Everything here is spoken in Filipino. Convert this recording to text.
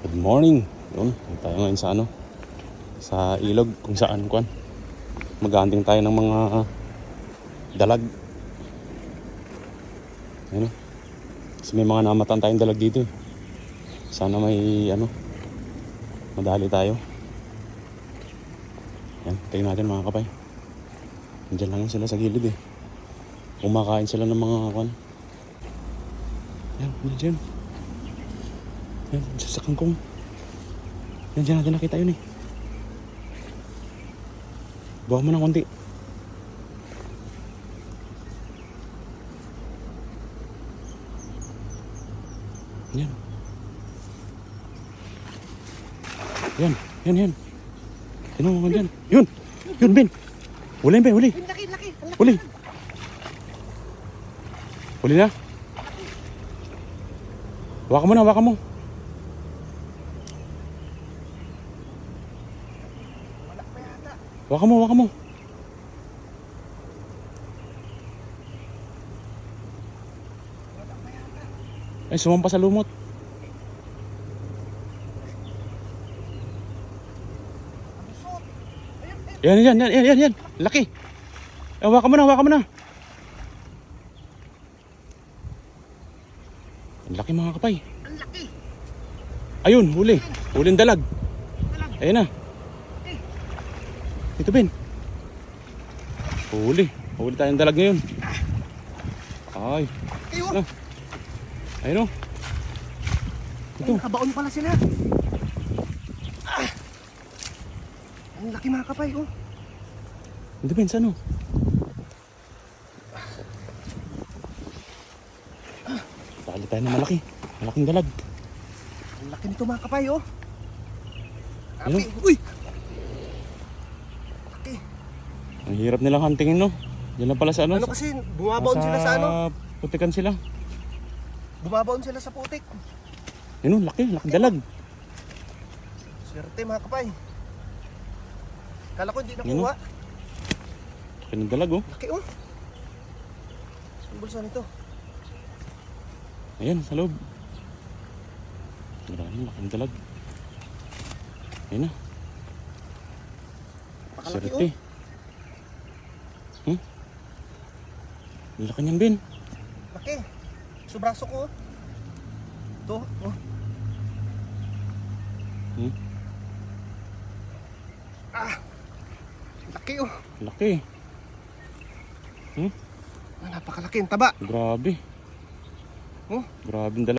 Good morning. Yun, tayo ngayon sa sa ilog kung saan mag-aanting tayo ng mga dalag. Ayun. Kasi may mga namatan tayong dalag dito. Sana may madali tayo. Yan, tingnan natin mga kapay. Nandiyan lang sila sa gilid eh. Kumakain sila ng mga Yan, nandiyan. Yan, sa kangkong. Yan, dyan natin nakita yun eh. Bawa mo ng konti. Yan. Yan. Tinong mo dyan. Yun, Ben. Huli, Ben, huli. Laki. Huli. Huli na. Waka mo. Waka mo. Ay, sumampa sa lumot. Yan. Laki. Waka mo na. Ang laki mga kapay. Ang laki. Ayun, huli. Huling dalag. Ayun na. Ito, Ben. Huli tayong dalag ngayon. Ay. Ayun o. Ito. Ay, nakabaon pala sila. Ang laki mga kapay, oh. Ito, Ben, saan o? Dali tayo na malaking dalag. Ang laki nito mga kapay, oh. Ayun. Uy! Laki. Ang hirap nilang huntingin, no? Diyan lang pala sa Ano kasi, bumabaon sila sa putikan sila. Bumabaon sila sa putik. Yun, laking dalag. Swerte mga kapay. Kala ko hindi nakuha. Laki ng dalag, oh. Laki, oh. Saan bulsa nito? Ayan, sa loob. Maraming laking dalag. Ayan na. Pakalaki, Swerte. Ang laki niyan, Ben. Laki. So braso ko, oh. Ito, oh. Laki, oh. Laki. Napakalaki ang taba. Grabe. Oh. Grabe ang dalag.